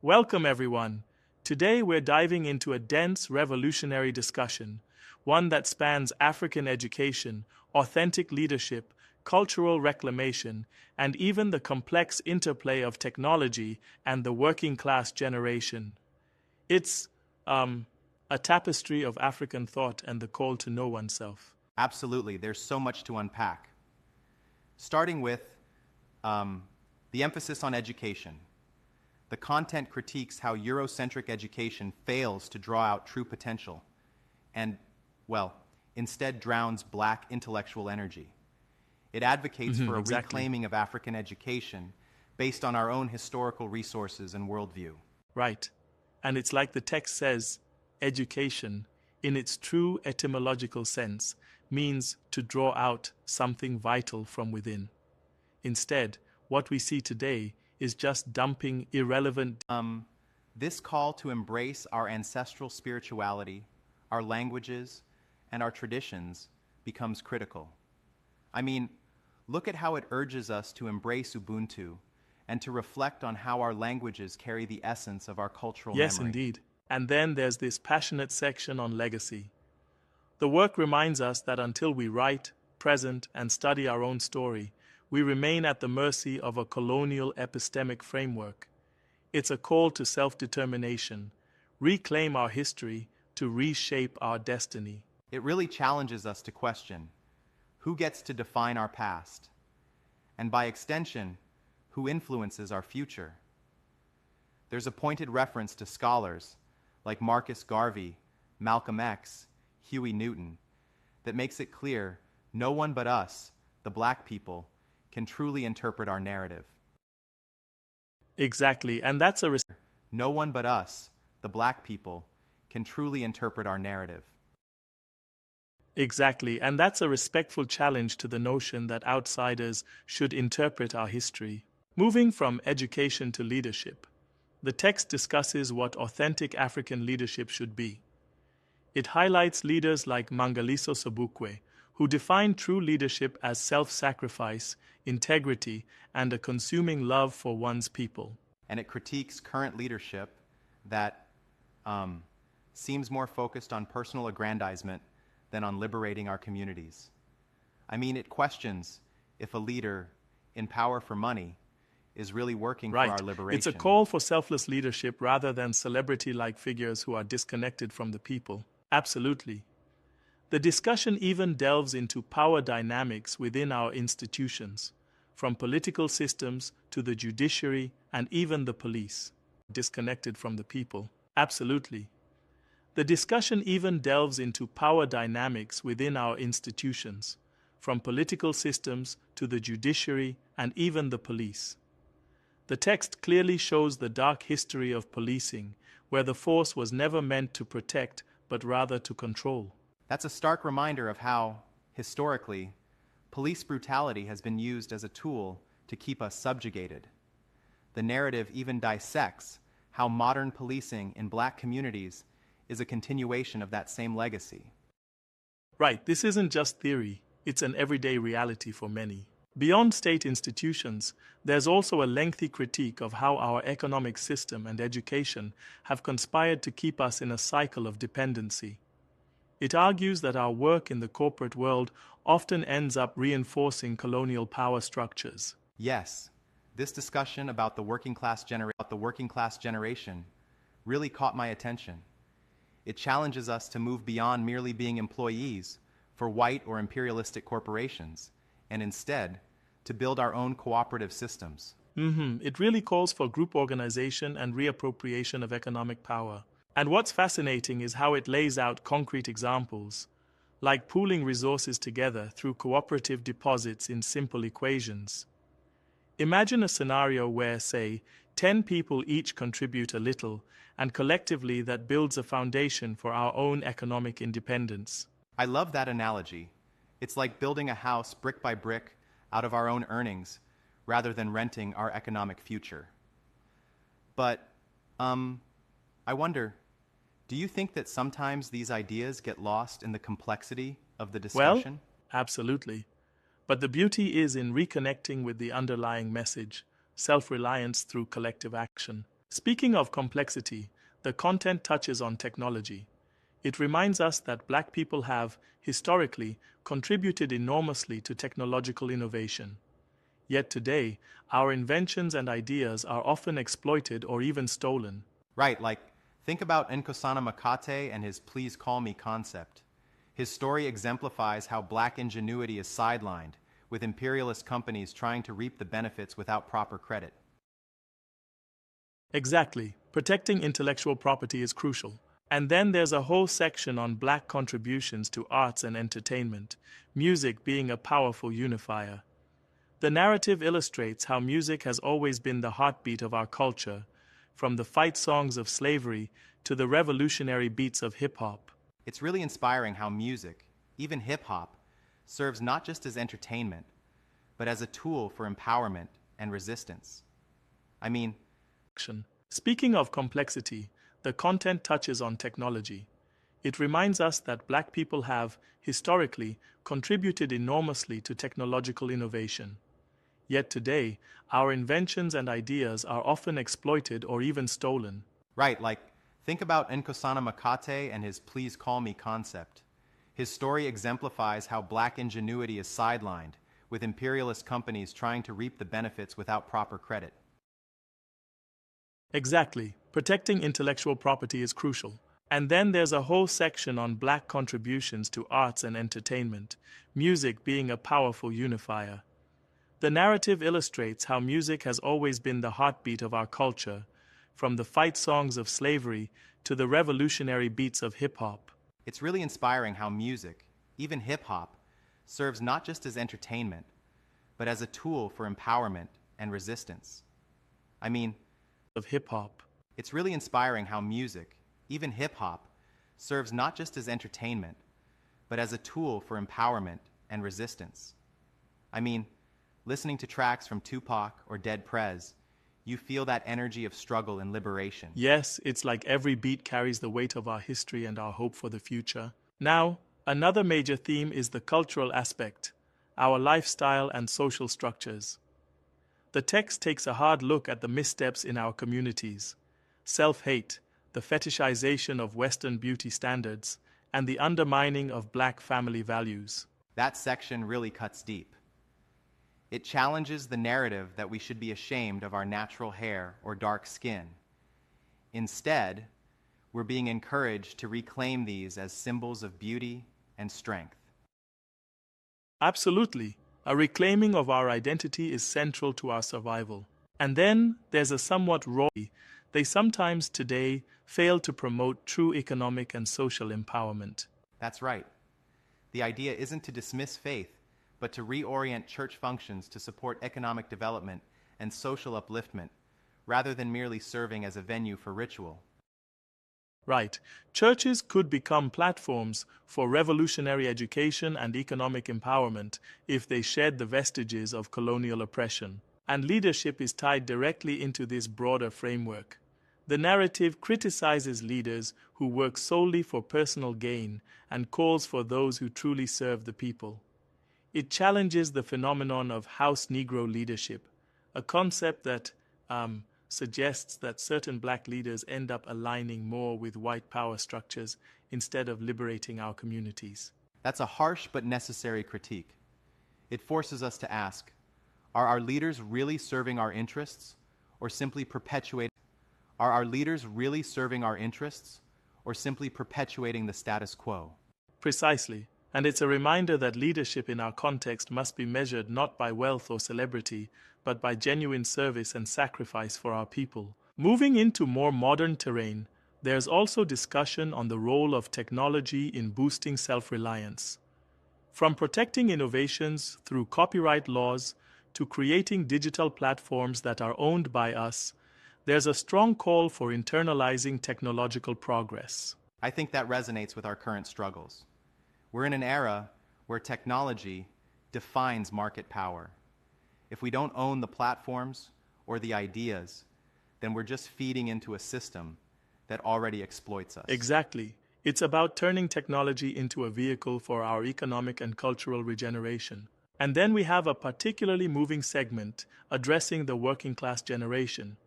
Welcome, everyone. Today we're diving into a dense, revolutionary discussion, one that spans African education, authentic leadership, cultural reclamation, and even the complex interplay of technology and the working class generation. It's a tapestry of African thought and the call to know oneself. Absolutely, there's so much to unpack. Starting with the emphasis on education. The content critiques how Eurocentric education fails to draw out true potential and, well, instead drowns black intellectual energy. It advocates for a reclaiming of African education based on our own historical resources and worldview. Right. And it's like the text says, education, in its true etymological sense, means to draw out something vital from within. Instead, what we see today is just dumping irrelevant. This call to embrace our ancestral spirituality, our languages, and our traditions becomes critical. I mean, look at how it urges us to embrace Ubuntu and to reflect on how our languages carry the essence of our cultural Yes, memory. indeed. And then there's this passionate section on legacy. The work reminds us that until we write, present, and study our own story, we remain at the mercy of a colonial epistemic framework. It's a call to self-determination, reclaim our history, to reshape our destiny. It really challenges us to question who gets to define our past, and by extension, who influences our future. There's a pointed reference to scholars like Marcus Garvey, Malcolm X, Huey Newton, that makes it clear no one but us, the black people, can truly interpret our narrative. Exactly, and that's a No one but us, the black people, can truly interpret our narrative. Exactly, and that's a respectful challenge to the notion that outsiders should interpret our history. Moving from education to leadership, the text discusses what authentic African leadership should be. It highlights leaders like Mangaliso Sobukwe, who define true leadership as self-sacrifice, integrity, and a consuming love for one's people. And it critiques current leadership that seems more focused on personal aggrandizement than on liberating our communities. I mean, it questions if a leader in power for money is really working for our liberation. It's a call for selfless leadership rather than celebrity-like figures who are disconnected from the people. Absolutely. The discussion even delves into power dynamics within our institutions, from political systems to the judiciary and even the police. Disconnected from the people. Absolutely. The discussion even delves into power dynamics within our institutions, from political systems to the judiciary and even the police. The text clearly shows the dark history of policing, where the force was never meant to protect, but rather to control. That's a stark reminder of how, historically, police brutality has been used as a tool to keep us subjugated. The narrative even dissects how modern policing in black communities is a continuation of that same legacy. Right, this isn't just theory, it's an everyday reality for many. Beyond state institutions, there's also a lengthy critique of how our economic system and education have conspired to keep us in a cycle of dependency. It argues that our work in the corporate world often ends up reinforcing colonial power structures. Yes, this discussion about the working class generation really caught my attention. It challenges us to move beyond merely being employees for white or imperialistic corporations, and instead, to build our own cooperative systems. It really calls for group organization and reappropriation of economic power. And what's fascinating is how it lays out concrete examples, like pooling resources together through cooperative deposits in simple equations. Imagine a scenario where, say, 10 people each contribute a little, and collectively that builds a foundation for our own economic independence. I love that analogy. It's like building a house brick by brick out of our own earnings, rather than renting our economic future. But, I wonder, do you think that sometimes these ideas get lost in the complexity of the discussion? Well, absolutely. But the beauty is in reconnecting with the underlying message, self-reliance through collective action. Speaking of complexity, the content touches on technology. It reminds us that Black people have, historically, contributed enormously to technological innovation. Yet today, our inventions and ideas are often exploited or even stolen. Right, like, think about Nkosana Makate and his please call me concept. His story exemplifies how Black ingenuity is sidelined, with imperialist companies trying to reap the benefits without proper credit. Exactly. Protecting intellectual property is crucial. And then there's a whole section on Black contributions to arts and entertainment, music being a powerful unifier. The narrative illustrates how music has always been the heartbeat of our culture, from the fight songs of slavery to the revolutionary beats of hip-hop. It's really inspiring how music, even hip-hop, serves not just as entertainment, but as a tool for empowerment and resistance. I mean, Speaking of complexity, the content touches on technology. It reminds us that Black people have, historically, contributed enormously to technological innovation. Yet today, our inventions and ideas are often exploited or even stolen. right, like, think about Nkosana Makate and his please call me concept. His story exemplifies how Black ingenuity is sidelined, with imperialist companies trying to reap the benefits without proper credit. Exactly. Protecting intellectual property is crucial. And then there's a whole section on Black contributions to arts and entertainment, music being a powerful unifier. The narrative illustrates how music has always been the heartbeat of our culture, from the fight songs of slavery to the revolutionary beats of hip-hop. It's really inspiring how music, even hip-hop, serves not just as entertainment, but as a tool for empowerment and resistance. I mean, Of hip-hop. it's really inspiring how music, even hip-hop, serves not just as entertainment, but as a tool for empowerment and resistance. I mean, listening to tracks from Tupac or Dead Prez, you feel that energy of struggle and liberation. Yes, it's like every beat carries the weight of our history and our hope for the future. Now, another major theme is the cultural aspect, our lifestyle and social structures. The text takes a hard look at the missteps in our communities: self-hate, the fetishization of Western beauty standards, and the undermining of Black family values. That section really cuts deep. It challenges the narrative that we should be ashamed of our natural hair or dark skin. Instead, we're being encouraged to reclaim these as symbols of beauty and strength. Absolutely. A reclaiming of our identity is central to our survival. And then there's a somewhat raw. They sometimes today fail to promote true economic and social empowerment. That's right. The idea isn't to dismiss faith, but to reorient church functions to support economic development and social upliftment, rather than merely serving as a venue for ritual. Right. Churches could become platforms for revolutionary education and economic empowerment if they shed the vestiges of colonial oppression. And leadership is tied directly into this broader framework. The narrative criticizes leaders who work solely for personal gain and calls for those who truly serve the people. It challenges the phenomenon of House Negro leadership, a concept that suggests that certain Black leaders end up aligning more with white power structures instead of liberating our communities. That's a harsh but necessary critique. It forces us to ask, are our leaders really serving our interests, or simply perpetuating? Are our leaders really serving our interests, or simply perpetuating the status quo? Precisely. And it's a reminder that leadership in our context must be measured not by wealth or celebrity, but by genuine service and sacrifice for our people. Moving into more modern terrain, there's also discussion on the role of technology in boosting self-reliance. From protecting innovations through copyright laws to creating digital platforms that are owned by us, there's a strong call for internalizing technological progress. I think that resonates with our current struggles. We're in an era where technology defines market power. If we don't own the platforms or the ideas, then we're just feeding into a system that already exploits us. Exactly. It's about turning technology into a vehicle for our economic and cultural regeneration. And then we have a particularly moving segment addressing the working class generation,